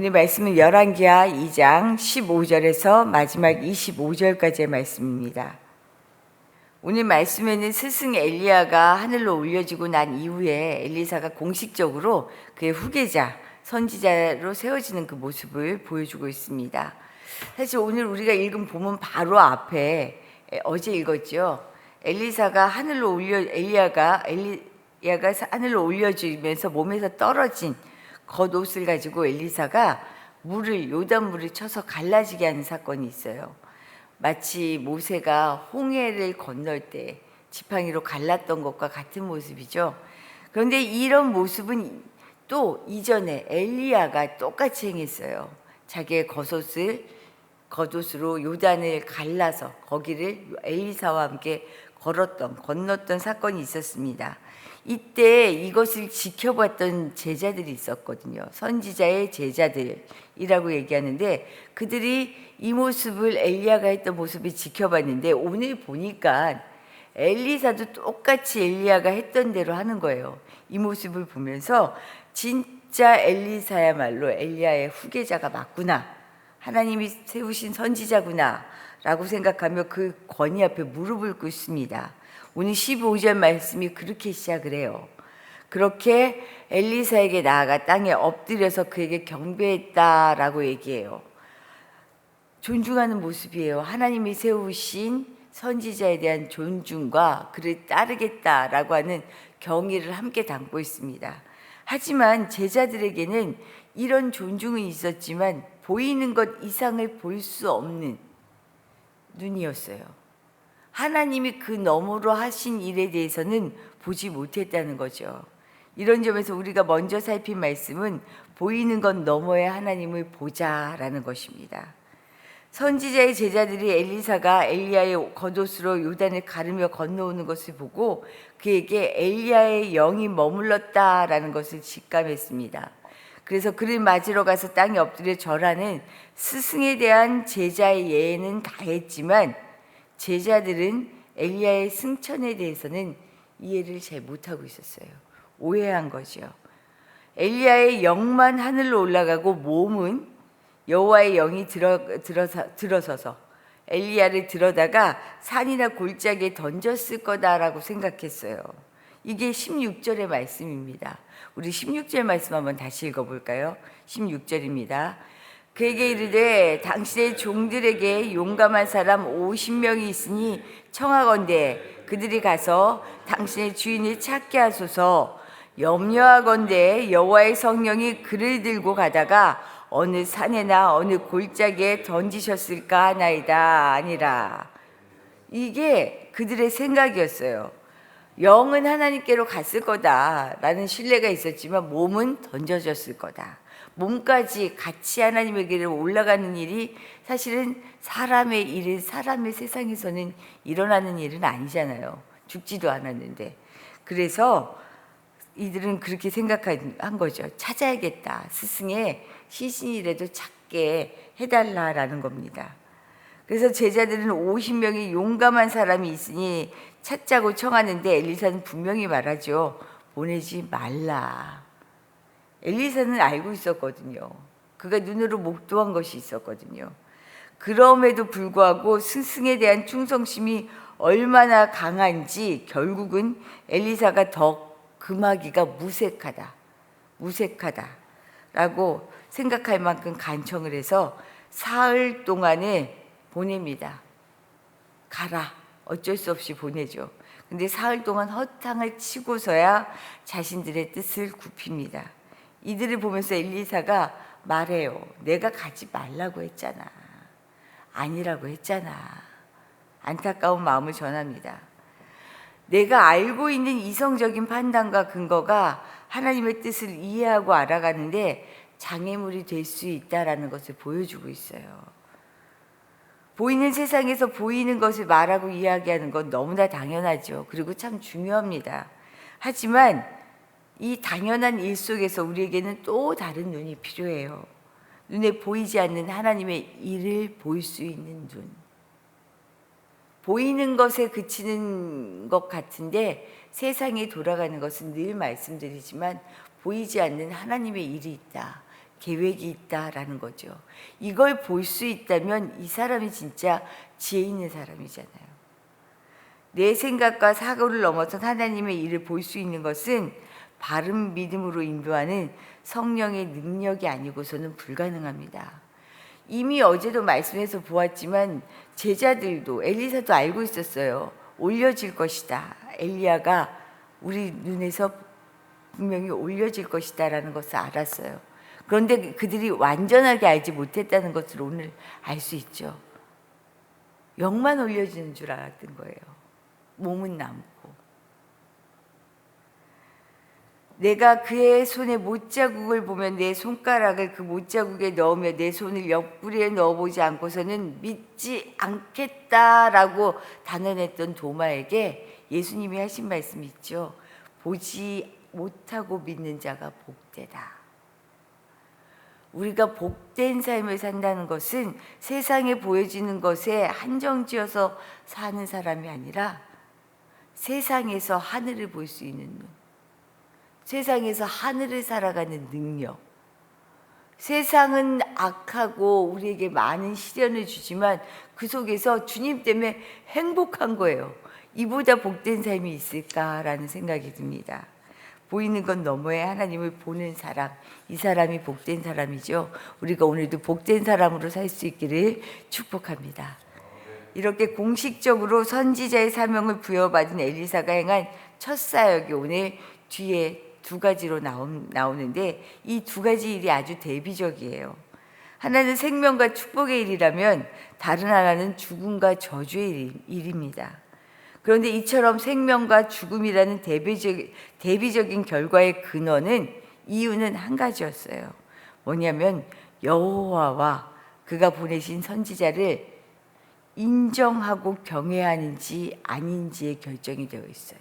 오늘 말씀은 열왕기하 2장 15절에서 마지막 25절까지의 말씀입니다. 오늘 말씀에는 스승 엘리야가 하늘로 올려지고 난 이후에 엘리사가 공식적으로 그의 후계자, 선지자로 세워지는 그 모습을 보여주고 있습니다. 사실 오늘 우리가 읽은 본문 바로 앞에 어제 읽었죠. 엘리야가 하늘로 올려지면서 몸에서 떨어진 겉옷을 가지고 엘리사가 요단물을 쳐서 갈라지게 하는 사건이 있어요. 마치 모세가 홍해를 건널 때 지팡이로 갈랐던 것과 같은 모습이죠. 그런데 이런 모습은 또 이전에 엘리야가 똑같이 행했어요. 자기의 겉옷으로 요단을 갈라서 거기를 엘리사와 함께 건넜던 사건이 있었습니다. 이때 이것을 지켜봤던 제자들이 있었거든요. 선지자의 제자들이라고 얘기하는데 그들이 이 모습을 엘리야가 했던 모습을 지켜봤는데 오늘 보니까 엘리사도 똑같이 엘리야가 했던 대로 하는 거예요. 이 모습을 보면서 진짜 엘리사야말로 엘리야의 후계자가 맞구나, 하나님이 세우신 선지자구나 라고 생각하며 그 권위 앞에 무릎을 꿇습니다. 오늘 15절 말씀이 그렇게 시작을 해요. 그렇게 엘리사에게 나아가 땅에 엎드려서 그에게 경배했다라고 얘기해요. 존중하는 모습이에요. 하나님이 세우신 선지자에 대한 존중과 그를 따르겠다라고 하는 경의를 함께 담고 있습니다. 하지만 제자들에게는 이런 존중은 있었지만 보이는 것 이상을 볼 수 없는 눈이었어요. 하나님이 그 너머로 하신 일에 대해서는 보지 못했다는 거죠. 이런 점에서 우리가 먼저 살핀 말씀은 보이는 것 너머의 하나님을 보자라는 것입니다. 선지자의 제자들이 엘리사가 엘리야의 겉옷으로 요단을 가르며 건너오는 것을 보고 그에게 엘리야의 영이 머물렀다라는 것을 직감했습니다. 그래서 그를 맞으러 가서 땅에 엎드려 절하는 스승에 대한 제자의 예는 다했지만 제자들은 엘리야의 승천에 대해서는 이해를 잘 못하고 있었어요. 오해한 거죠. 엘리야의 영만 하늘로 올라가고 몸은 여호와의 영이 들어서서 엘리야를 들어다가 산이나 골짜기에 던졌을 거다라고 생각했어요. 이게 16절의 말씀입니다. 우리 16절 말씀 한번 다시 읽어볼까요? 16절입니다. 그에게 이르되 당신의 종들에게 용감한 사람 50명이 있으니 청하건대 그들이 가서 당신의 주인을 찾게 하소서. 염려하건대 여호와의 성령이 그를 들고 가다가 어느 산에나 어느 골짜기에 던지셨을까 하나이다 아니라. 이게 그들의 생각이었어요. 영은 하나님께로 갔을 거다라는 신뢰가 있었지만 몸은 던져졌을 거다. 몸까지 같이 하나님에게로 올라가는 일이 사실은 사람의 세상에서는 일어나는 일은 아니잖아요. 죽지도 않았는데. 그래서 이들은 그렇게 생각한 거죠. 찾아야겠다. 스승의 시신이라도 찾게 해달라라는 겁니다. 그래서 제자들은 50명의 용감한 사람이 있으니 찾자고 청하는데 엘리사는 분명히 말하죠. 보내지 말라. 엘리사는 알고 있었거든요. 그가 눈으로 목도한 것이 있었거든요. 그럼에도 불구하고 스승에 대한 충성심이 얼마나 강한지 결국은 엘리사가 더 금하기가 무색하다라고 생각할 만큼 간청을 해서 사흘 동안에 보냅니다. 가라. 어쩔 수 없이 보내죠. 근데 사흘 동안 허탕을 치고서야 자신들의 뜻을 굽힙니다. 이들을 보면서 엘리사가 말해요. 내가 가지 말라고 했잖아. 아니라고 했잖아. 안타까운 마음을 전합니다. 내가 알고 있는 이성적인 판단과 근거가 하나님의 뜻을 이해하고 알아가는데 장애물이 될 수 있다라는 것을 보여주고 있어요. 보이는 세상에서 보이는 것을 말하고 이야기하는 건 너무나 당연하죠. 그리고 참 중요합니다. 하지만 이 당연한 일 속에서 우리에게는 또 다른 눈이 필요해요. 눈에 보이지 않는 하나님의 일을 볼 수 있는 눈. 보이는 것에 그치는 것 같은데 세상이 돌아가는 것은 늘 말씀드리지만 보이지 않는 하나님의 일이 있다. 계획이 있다라는 거죠. 이걸 볼 수 있다면 이 사람이 진짜 지혜 있는 사람이잖아요. 내 생각과 사고를 넘어선 하나님의 일을 볼 수 있는 것은 바른 믿음으로 인도하는 성령의 능력이 아니고서는 불가능합니다. 이미 어제도 말씀해서 보았지만 제자들도 엘리사도 알고 있었어요. 올려질 것이다. 엘리야가 우리 눈에서 분명히 올려질 것이다 라는 것을 알았어요. 그런데 그들이 완전하게 알지 못했다는 것을 오늘 알 수 있죠. 영만 올려지는 줄 알았던 거예요. 몸은 남고. 내가 그의 손에 못자국을 보면 내 손가락을 그 못자국에 넣으며 내 손을 옆구리에 넣어보지 않고서는 믿지 않겠다라고 단언했던 도마에게 예수님이 하신 말씀이 있죠. 보지 못하고 믿는 자가 복되다. 우리가 복된 삶을 산다는 것은 세상에 보여지는 것에 한정지어서 사는 사람이 아니라 세상에서 하늘을 볼 수 있는 눈, 세상에서 하늘을 살아가는 능력. 세상은 악하고 우리에게 많은 시련을 주지만 그 속에서 주님 때문에 행복한 거예요. 이보다 복된 삶이 있을까라는 생각이 듭니다. 보이는 건 너머에 하나님을 보는 사람, 이 사람이 복된 사람이죠. 우리가 오늘도 복된 사람으로 살 수 있기를 축복합니다. 이렇게 공식적으로 선지자의 사명을 부여받은 엘리사가 행한 첫 사역이 오늘 뒤에 두 가지로 나오는데 이 두 가지 일이 아주 대비적이에요. 하나는 생명과 축복의 일이라면 다른 하나는 죽음과 저주의 일입니다. 그런데 이처럼 생명과 죽음이라는 대비적인 결과의 근원은 이유는 한 가지였어요. 뭐냐면 여호와와 그가 보내신 선지자를 인정하고 경외하는지 아닌지의 결정이 되어 있어요.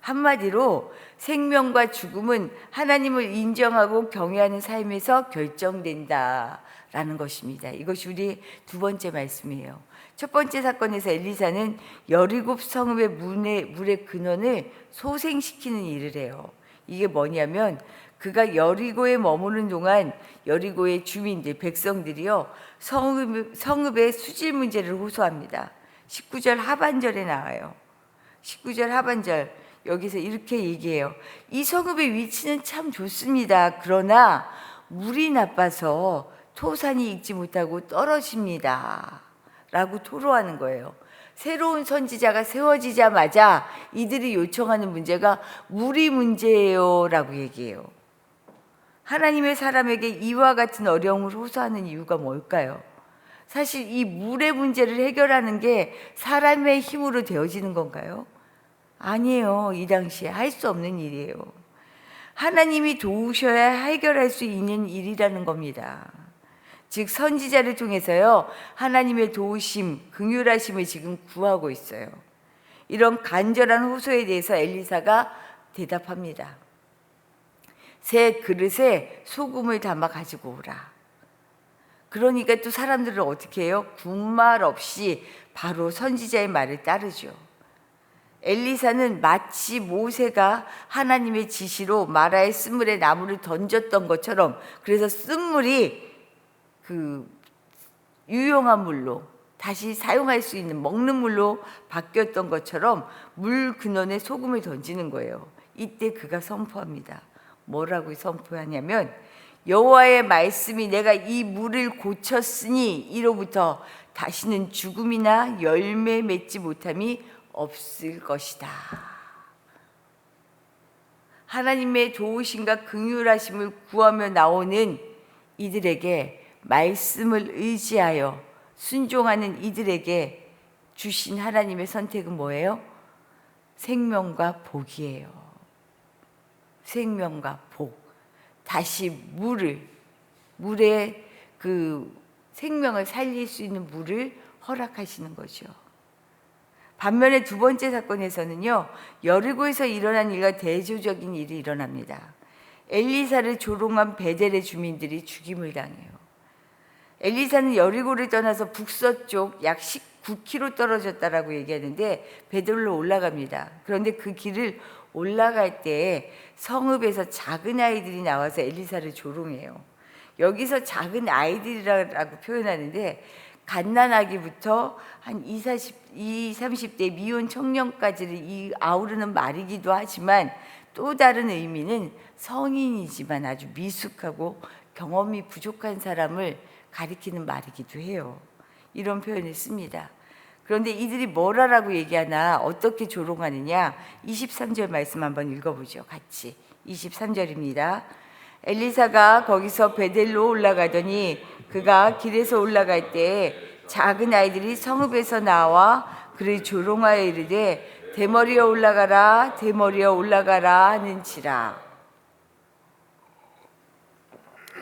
한마디로 생명과 죽음은 하나님을 인정하고 경외하는 삶에서 결정된다라는 것입니다. 이것이 우리 두 번째 말씀이에요. 첫 번째 사건에서 엘리사는 17 성읍의 물의 근원을 소생시키는 일을 해요. 이게 뭐냐면 그가 여리고에 머무는 동안 여리고의 주민들, 백성들이요 성읍의 수질 문제를 호소합니다. 19절 하반절에 나와요. 19절 하반절 여기서 이렇게 얘기해요. 이 성읍의 위치는 참 좋습니다. 그러나 물이 나빠서 토산이 익지 못하고 떨어집니다. 라고 토로하는 거예요. 새로운 선지자가 세워지자마자 이들이 요청하는 문제가 물이 문제예요 라고 얘기해요. 하나님의 사람에게 이와 같은 어려움을 호소하는 이유가 뭘까요? 사실 이 물의 문제를 해결하는 게 사람의 힘으로 되어지는 건가요? 아니에요. 이 당시에 할 수 없는 일이에요. 하나님이 도우셔야 해결할 수 있는 일이라는 겁니다. 즉 선지자를 통해서요 하나님의 도우심, 긍휼하심을 지금 구하고 있어요. 이런 간절한 호소에 대해서 엘리사가 대답합니다. 새 그릇에 소금을 담아 가지고 오라. 그러니까 또 사람들은 어떻게 해요? 군말 없이 바로 선지자의 말을 따르죠. 엘리사는 마치 모세가 하나님의 지시로 마라의 쓴물에 나무를 던졌던 것처럼, 그래서 쓴물이 그 유용한 물로 다시 사용할 수 있는 먹는 물로 바뀌었던 것처럼 물 근원에 소금을 던지는 거예요. 이때 그가 선포합니다. 뭐라고 선포하냐면 여호와의 말씀이 내가 이 물을 고쳤으니 이로부터 다시는 죽음이나 열매 맺지 못함이 없을 것이다. 하나님의 도우심과 긍휼하심을 구하며 나오는 이들에게, 말씀을 의지하여 순종하는 이들에게 주신 하나님의 선택은 뭐예요? 생명과 복이에요. 생명과 복. 다시 물에 그 생명을 살릴 수 있는 물을 허락하시는 거죠. 반면에 두 번째 사건에서는요, 여리고에서 일어난 일과 대조적인 일이 일어납니다. 엘리사를 조롱한 베델의 주민들이 죽임을 당해요. 엘리사는 여리고를 떠나서 북서쪽 약 19km 떨어졌다라고 얘기하는데 베델로 올라갑니다. 그런데 그 길을 올라갈 때 성읍에서 작은 아이들이 나와서 엘리사를 조롱해요. 여기서 작은 아이들이라고 표현하는데 갓난아기부터 한 30대 미혼 청년까지를 아우르는 말이기도 하지만 또 다른 의미는 성인이지만 아주 미숙하고 경험이 부족한 사람을 가리키는 말이기도 해요. 이런 표현을 씁니다. 그런데 이들이 뭘 하라고 얘기하나, 어떻게 조롱하느냐, 23절 말씀 한번 읽어보죠. 같이 23절입니다. 엘리사가 거기서 베델로 올라가더니 그가 길에서 올라갈 때 작은 아이들이 성읍에서 나와 그를 조롱하여 이르되 대머리여 올라가라 대머리여 올라가라 하는지라.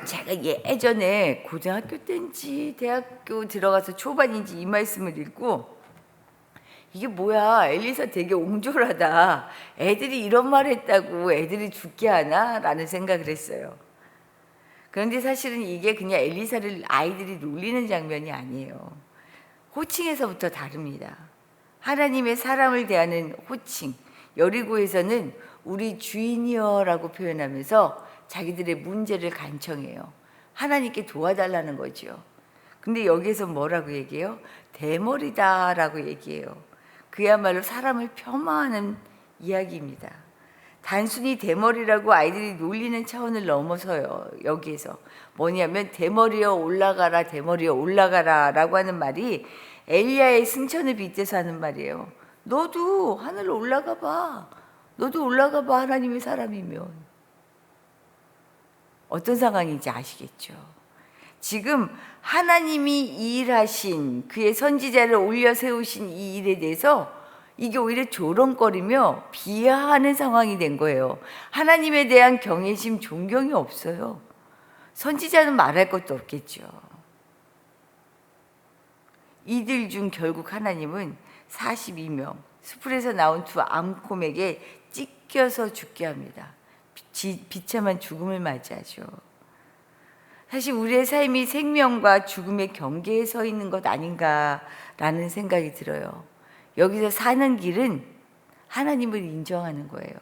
제가 예전에 고등학교 때인지 대학교 들어가서 초반인지 이 말씀을 읽고 이게 뭐야, 엘리사 되게 옹졸하다, 애들이 이런 말 했다고 애들이 죽게 하나? 라는 생각을 했어요. 그런데 사실은 이게 그냥 엘리사를 아이들이 놀리는 장면이 아니에요. 호칭에서부터 다릅니다. 하나님의 사람을 대하는 호칭, 여리고에서는 우리 주인이여 라고 표현하면서 자기들의 문제를 간청해요. 하나님께 도와달라는 거죠. 근데 여기에서 뭐라고 얘기해요? 대머리다 라고 얘기해요. 그야말로 사람을 폄하하는 이야기입니다. 단순히 대머리라고 아이들이 놀리는 차원을 넘어서요. 여기에서 뭐냐면 대머리여 올라가라 대머리여 올라가라 라고 하는 말이 엘리야의 승천을 빗대서 하는 말이에요. 너도 하늘로 올라가 봐. 너도 올라가 봐. 하나님의 사람이면. 어떤 상황인지 아시겠죠? 지금 하나님이 일하신 그의 선지자를 올려 세우신 이 일에 대해서 이게 오히려 조롱거리며 비하하는 상황이 된 거예요. 하나님에 대한 경외심, 존경이 없어요. 선지자는 말할 것도 없겠죠. 이들 중 결국 하나님은 42명 수풀에서 나온 두 암콤에게 찢겨서 죽게 합니다. 비참한 죽음을 맞이하죠. 사실 우리의 삶이 생명과 죽음의 경계에 서 있는 것 아닌가라는 생각이 들어요. 여기서 사는 길은 하나님을 인정하는 거예요.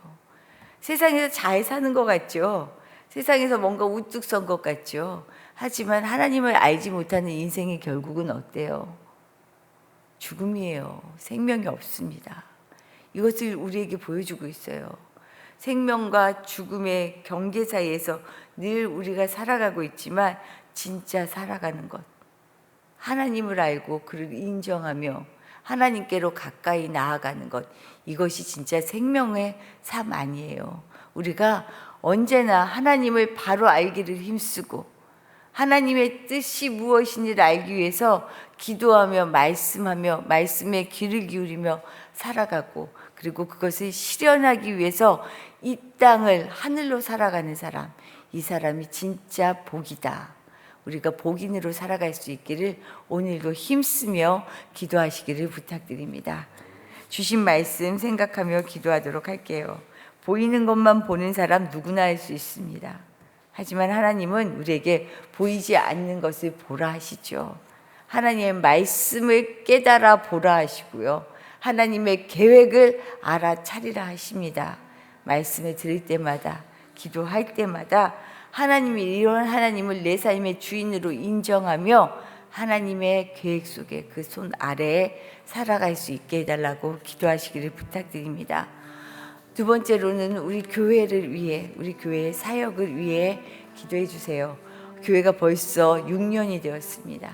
세상에서 잘 사는 것 같죠. 세상에서 뭔가 우뚝 선 것 같죠. 하지만 하나님을 알지 못하는 인생의 결국은 어때요? 죽음이에요. 생명이 없습니다. 이것을 우리에게 보여주고 있어요. 생명과 죽음의 경계 사이에서 늘 우리가 살아가고 있지만 진짜 살아가는 것, 하나님을 알고 그를 인정하며 하나님께로 가까이 나아가는 것, 이것이 진짜 생명의 삶 아니에요. 우리가 언제나 하나님을 바로 알기를 힘쓰고 하나님의 뜻이 무엇인지를 알기 위해서 기도하며 말씀하며 말씀에 귀를 기울이며 살아가고, 그리고 그것을 실현하기 위해서 이 땅을 하늘로 살아가는 사람, 이 사람이 진짜 복이다. 우리가 복인으로 살아갈 수 있기를 오늘도 힘쓰며 기도하시기를 부탁드립니다. 주신 말씀 생각하며 기도하도록 할게요. 보이는 것만 보는 사람 누구나 할 수 있습니다. 하지만 하나님은 우리에게 보이지 않는 것을 보라 하시죠. 하나님의 말씀을 깨달아 보라 하시고요. 하나님의 계획을 알아차리라 하십니다. 말씀을 들을 때마다, 기도할 때마다 하나님이 이런 하나님을 내 삶의 주인으로 인정하며 하나님의 계획 속에 그 손 아래에 살아갈 수 있게 해달라고 기도하시기를 부탁드립니다. 두 번째로는 우리 교회를 위해, 우리 교회의 사역을 위해 기도해 주세요. 교회가 벌써 6년이 되었습니다.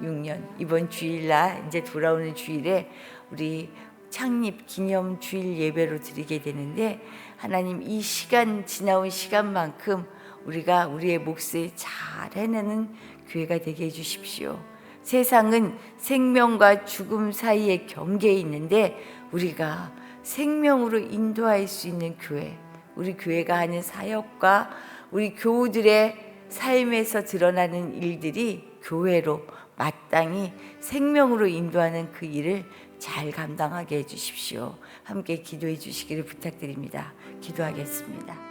6년. 이번 주일날 이제 돌아오는 주일에 우리 창립 기념 주일 예배로 드리게 되는데, 하나님 이 시간, 지나온 시간만큼 우리가 우리의 몫을 잘 해내는 교회가 되게 해주십시오. 세상은 생명과 죽음 사이의 경계에 있는데 우리가 생명으로 인도할 수 있는 교회, 우리 교회가 하는 사역과 우리 교우들의 삶에서 드러나는 일들이 교회로 마땅히 생명으로 인도하는 그 일을 잘 감당하게 해주십시오. 함께 기도해 주시기를 부탁드립니다. 기도하겠습니다.